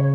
What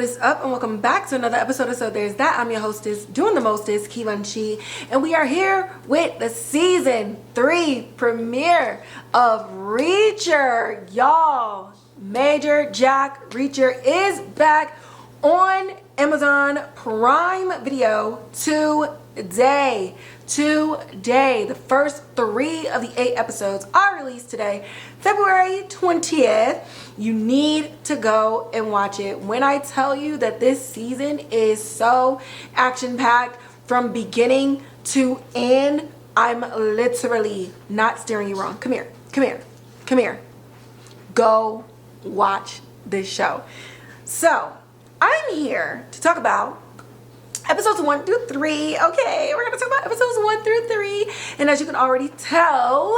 is up, and welcome back to another episode of So There's That. I'm your hostess, doing the mostest, Kivanchi, and we are here with the season 3 premiere of Reacher. Y'all, Major Jack Reacher is back on Amazon Prime Video today. The first 3 of the 8 episodes are released today, February 20th. You need to go and watch it. When I tell you that this season is so action-packed from beginning to end, I'm literally not steering you wrong. Come here. Go watch this show. So, I'm here to talk about episodes 1 through 3. Okay, we're gonna talk about episodes 1 through 3. And as you can already tell,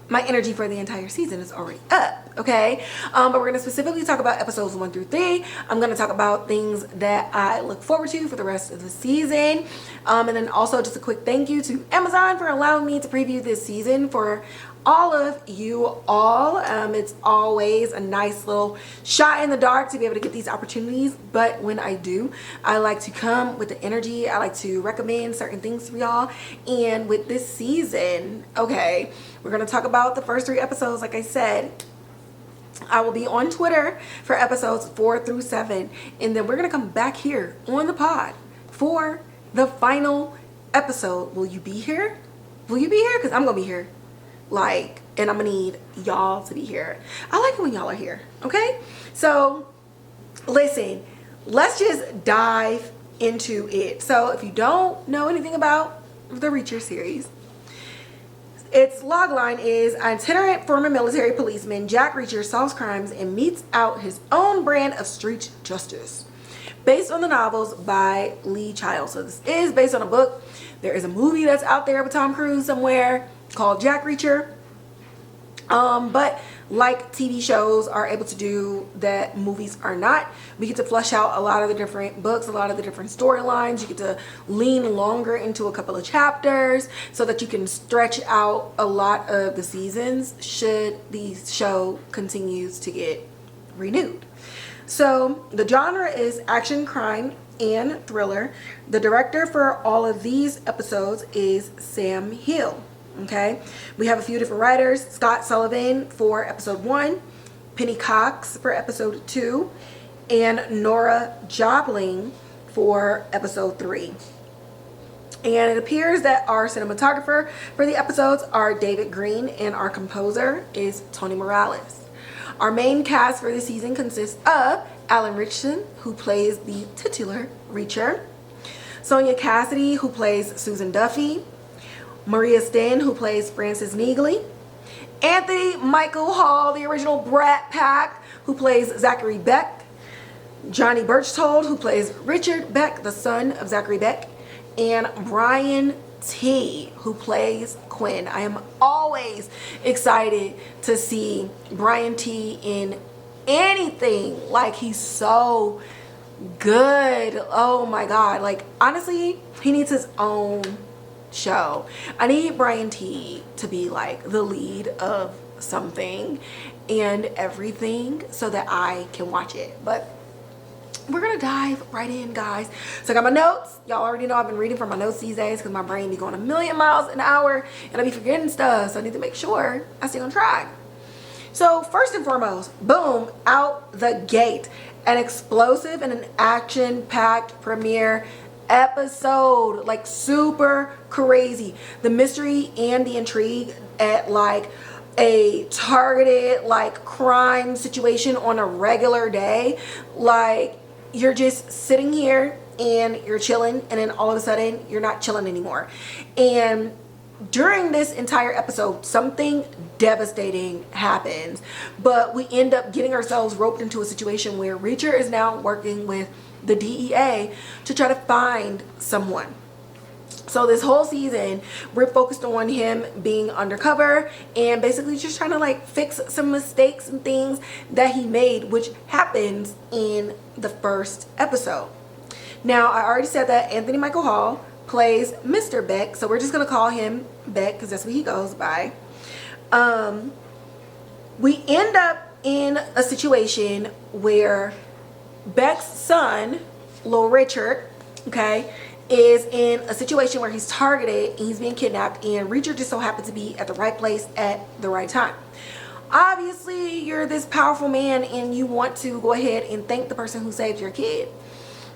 my energy for the entire season is already up, okay? But we're gonna specifically talk about episodes 1 through 3. I'm gonna talk about things that I look forward to for the rest of the season. And then also just a quick thank you to Amazon for allowing me to preview this season for all of you all. It's always a nice little shot in the dark to be able to get these opportunities, but when I do, I like to come with the energy. I like to recommend certain things for y'all. And with this season, okay, we're gonna talk about the first 3 episodes. Like I said, I will be on Twitter for episodes 4 through 7, and then we're gonna come back here on the pod for the final episode. Will you be here? Will you be here? Because I'm gonna be here. And I'm gonna need y'all to be here. I like it when y'all are here, okay? So listen, let's just dive into it. So if you don't know anything about the Reacher series, its logline is: itinerant former military policeman Jack Reacher solves crimes and metes out his own brand of street justice. Based on the novels by Lee Child. So this is based on a book. There is a movie that's out there with Tom Cruise somewhere called Jack Reacher. But like TV shows are able to do that movies are not, we get to flesh out a lot of the different books, a lot of the different storylines. You get to lean longer into a couple of chapters so that you can stretch out a lot of the seasons should the show continues to get renewed. So the genre is action, crime, and thriller. The director for all of these episodes is Sam Hill. Okay, we have a few different writers: Scott Sullivan for episode 1, Penny Cox for episode 2, and Nora Jobling for episode 3. And it appears that our cinematographer for the episodes are David Greene, and our composer is Tony Morales. Our main cast for this season consists of Alan Ritchson, who plays the titular Reacher, Sonya Cassidy, who plays Susan Duffy, Maria Sten, who plays Frances Neagley, Anthony Michael Hall, the original Brat Pack, who plays Zachary Beck, Johnny Brechtold, who plays Richard Beck, the son of Zachary Beck, and Brian T, who plays Quinn. I am always excited to see Brian T in anything. Like, he's so good. Oh my god. Like, honestly, he needs his own show. I need Brian T to be like the lead of something and everything so that I can watch it. But we're gonna dive right in, guys. So I got my notes. Y'all already know I've been reading from my notes these days because my brain be going a million miles an hour and I be forgetting stuff, so I need to make sure I stay on track. So first and foremost, boom, out the gate, an explosive and an action-packed premiere episode. Like, super crazy. The mystery and the intrigue at like a targeted like crime situation on a regular day. Like, you're just sitting here and you're chilling, and then all of a sudden you're not chilling anymore. And during this entire episode, something devastating happens, but we end up getting ourselves roped into a situation where Reacher is now working with the DEA to try to find someone. So this whole season, we're focused on him being undercover and basically just trying to like fix some mistakes and things that he made, which happens in the first episode. Now, I already said that Anthony Michael Hall plays Mr. Beck, so we're just gonna call him Beck because that's what he goes by. We end up in a situation where Beck's son, Lil Richard, okay, is in a situation where he's targeted and he's being kidnapped, and Richard just so happened to be at the right place at the right time. Obviously, you're this powerful man and you want to go ahead and thank the person who saved your kid.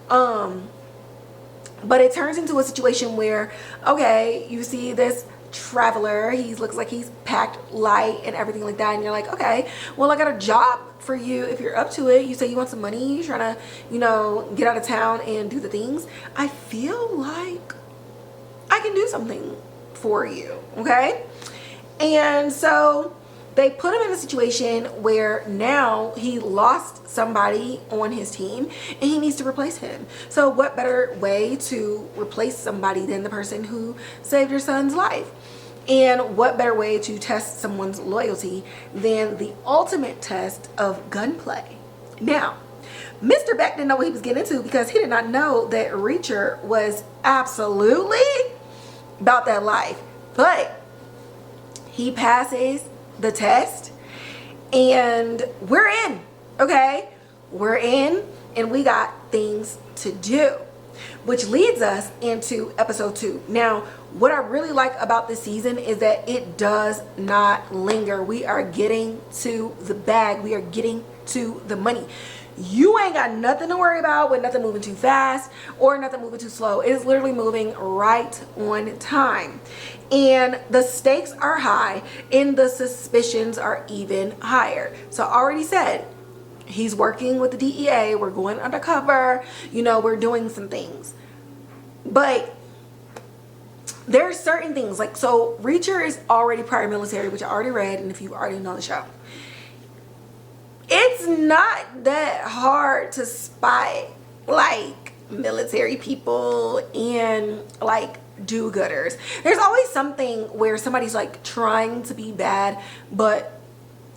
But it turns into a situation where, okay, you see this traveler, he looks like he's packed light and everything like that, and you're like, okay, well, I got a job for you if you're up to it. You say you want some money, you're trying to, you know, get out of town and do the things. I feel like I can do something for you, okay? And so they put him in a situation where now he lost somebody on his team and he needs to replace him. So what better way to replace somebody than the person who saved your son's life? And what better way to test someone's loyalty than the ultimate test of gunplay? Now, Mr. Beck didn't know what he was getting into because he did not know that Reacher was absolutely about that life. But he passes the test and we're in, okay? We're in and we got things to do, which leads us into episode 2. Now, what I really like about this season is that it does not linger. We are getting to the bag. We are getting to the money. You ain't got nothing to worry about with nothing moving too fast or nothing moving too slow. It is literally moving right on time. And the stakes are high and the suspicions are even higher. So I already said, he's working with the DEA. We're going undercover. You know, we're doing some things. But there's certain things like, so Reacher is already prior military, which I already read. And if you already know the show, it's not that hard to spy like military people and like do-gooders. There's always something where somebody's like trying to be bad, but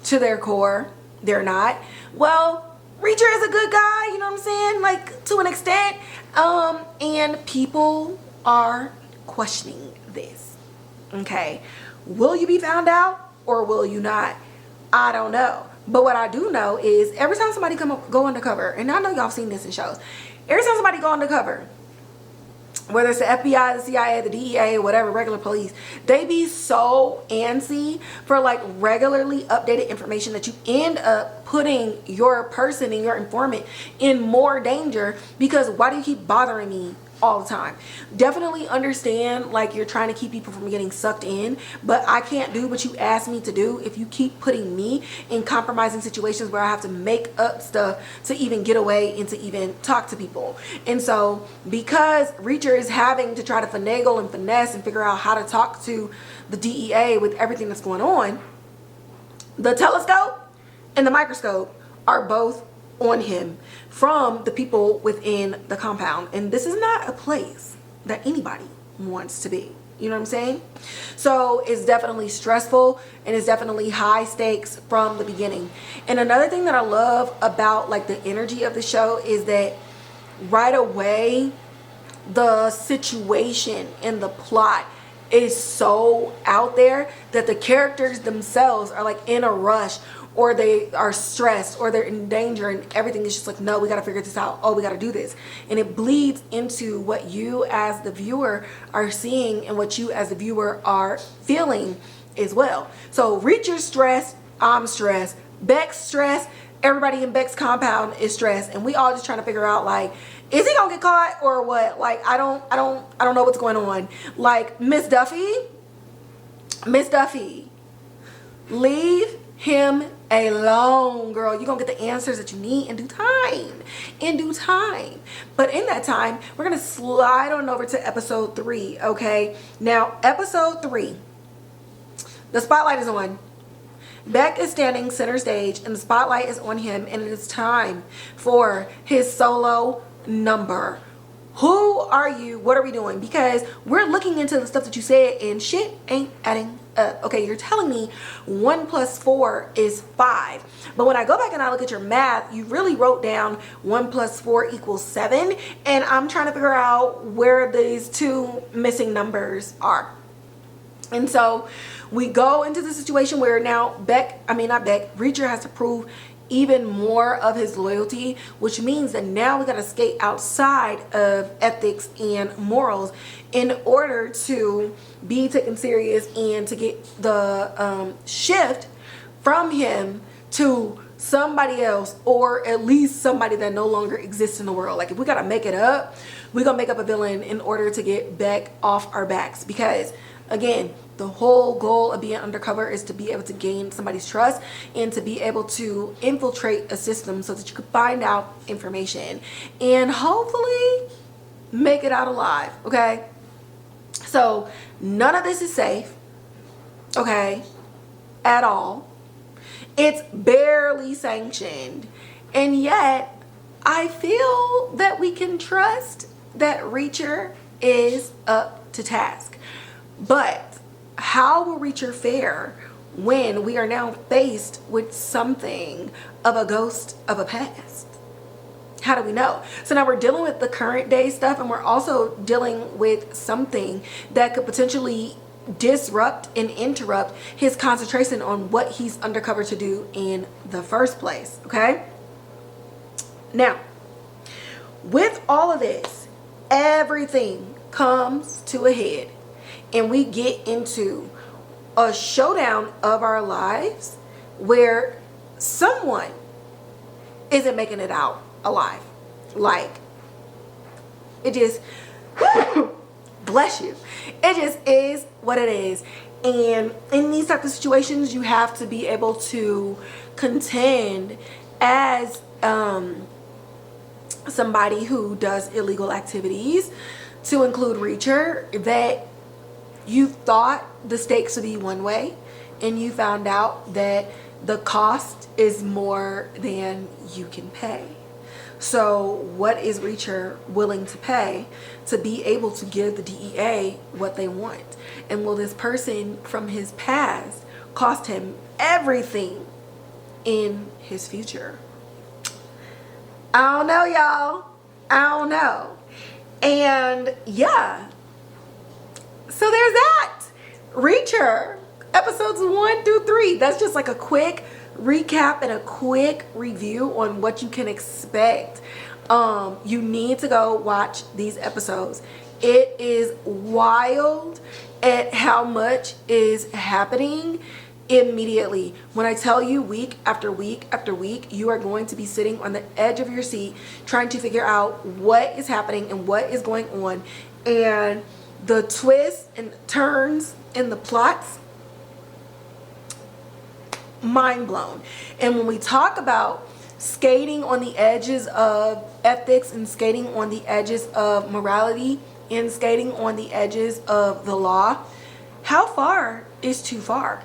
to their core, they're not. Well, Reacher is a good guy, you know what I'm saying? Like, to an extent. And people are questioning this. Okay. Will you be found out or will you not? I don't know. But what I do know is every time somebody go undercover, and I know y'all seen this in shows, every time somebody go undercover, whether it's the FBI, the CIA, the DEA, whatever, regular police, they be so antsy for like regularly updated information that you end up putting your person and your informant in more danger, because why do you keep bothering me all the time? Definitely understand like you're trying to keep people from getting sucked in, but I can't do what you asked me to do if you keep putting me in compromising situations where I have to make up stuff to even get away and to even talk to people. And so because Reacher is having to try to finagle and finesse and figure out how to talk to the DEA with everything that's going on, the telescope and the microscope are both on him from the people within the compound, and this is not a place that anybody wants to be, you know what I'm saying? So it's definitely stressful and it's definitely high stakes from the beginning. And another thing that I love about like the energy of the show is that right away the situation and the plot is so out there that the characters themselves are like in a rush, or they are stressed, or they're in danger, and everything is just like, no, we got to figure this out. Oh, we got to do this. And it bleeds into what you as the viewer are seeing and what you as the viewer are feeling as well. So Reacher's stressed, I'm stressed, Beck's stressed, everybody in Beck's compound is stressed, and we all just trying to figure out like, is he gonna get caught or what? Like, I don't know what's going on. Like, Miss Duffy, leave him alone, girl. You're gonna get the answers that you need in due time. But in that time, we're gonna slide on over to episode 3. Okay, now episode 3, the spotlight is on. Beck is standing center stage and the spotlight is on him, and it is time for his solo number. Who are you? What are we doing? Because we're looking into the stuff that you said and shit ain't adding up. Okay, you're telling me 1 + 4 is 5, but when I go back and I look at your math, you really wrote down 1 + 4 = 7, and I'm trying to figure out where these two missing numbers are. And so we go into the situation where now Reacher has to prove even more of his loyalty, which means that now we got to skate outside of ethics and morals in order to be taken serious and to get the shift from him to somebody else, or at least somebody that no longer exists in the world. Like, if we got to make it up, we're going to make up a villain in order to get Beck off our backs. Because again, the whole goal of being undercover is to be able to gain somebody's trust and to be able to infiltrate a system so that you can find out information and hopefully make it out alive. Okay, so none of this is safe, okay, at all. It's barely sanctioned, and yet I feel that we can trust that Reacher is up to task. But how will Reacher fare when we are now faced with something of a ghost of a past? How do we know? So now we're dealing with the current day stuff, and we're also dealing with something that could potentially disrupt and interrupt his concentration on what he's undercover to do in the first place. Okay, now with all of this, everything comes to a head and we get into a showdown of our lives where someone isn't making it out alive. Like, it just bless you, it just is what it is. And in these types of situations, you have to be able to contend as somebody who does illegal activities, to include Reacher, that you thought the stakes would be one way and you found out that the cost is more than you can pay. So what is Reacher willing to pay to be able to give the DEA what they want? And will this person from his past cost him everything in his future? I don't know, y'all. I don't know. And yeah, so there's that. Reacher, episodes 1 through 3. That's just like a quick recap and a quick review on what you can expect. You need to go watch these episodes. It is wild at how much is happening immediately. When I tell you, week after week after week, you are going to be sitting on the edge of your seat trying to figure out what is happening and what is going on, and the twists and turns in the plots, mind blown. And when we talk about skating on the edges of ethics and skating on the edges of morality and skating on the edges of the law, how far is too far?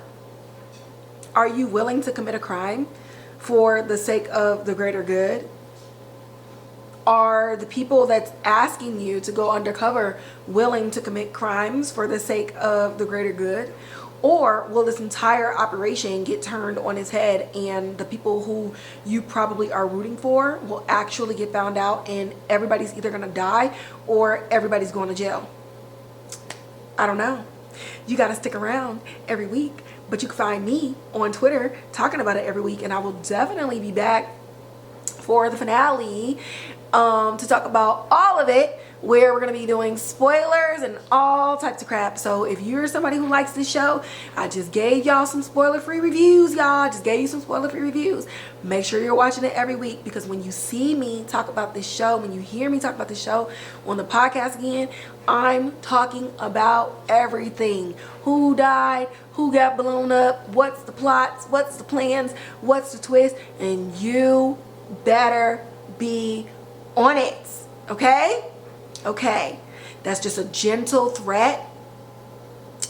Are you willing to commit a crime for the sake of the greater good? Are the people that's asking you to go undercover willing to commit crimes for the sake of the greater good? Or will this entire operation get turned on its head and the people who you probably are rooting for will actually get found out and everybody's either going to die or everybody's going to jail? I don't know. You got to stick around every week, but you can find me on Twitter talking about it every week, and I will definitely be back for the finale to talk about all of it, where we're going to be doing spoilers and all types of crap. So if you're somebody who likes this show, I just gave y'all some spoiler-free reviews, y'all. I just gave you some spoiler-free reviews. Make sure you're watching it every week, because when you see me talk about this show, when you hear me talk about this show on the podcast again, I'm talking about everything. Who died, who got blown up, what's the plots, what's the plans, what's the twist, and you better be on it, okay? Okay, that's just a gentle threat.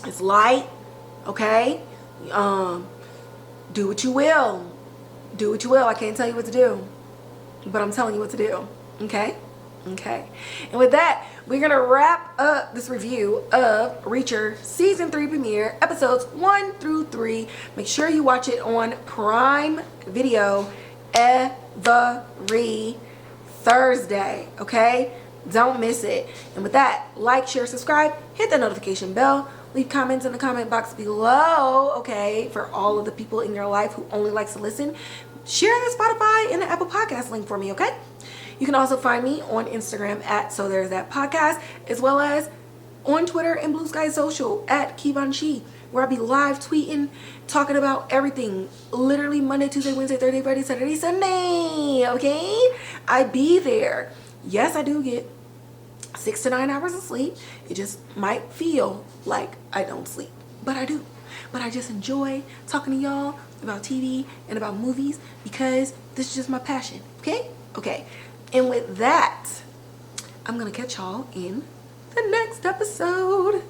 It's light, okay? Do what you will. Do what you will. I can't tell you what to do, but I'm telling you what to do, okay? Okay. And with that, we're going to wrap up this review of Reacher Season 3 premiere, episodes 1 through 3. Make sure you watch it on Prime Video every Thursday, okay? Don't miss it. And with that, like, share, subscribe, hit the notification bell. leave comments in the comment box below, okay, for all of the people in your life who only likes to listen. Share the Spotify and the Apple Podcast link for me, okay? You can also find me on Instagram at So There's That Podcast, as well as on Twitter and Blue Sky Social at Kivanchi, where I'll be live tweeting, talking about everything, literally Monday, Tuesday, Wednesday, Thursday, Friday, Saturday, Sunday, okay? I be there. Yes, I do get 6 to 9 hours of sleep. It just might feel like I don't sleep, but I do. But I just enjoy talking to y'all about TV and about movies because this is just my passion, okay? Okay. And with that, I'm gonna catch y'all in the next episode.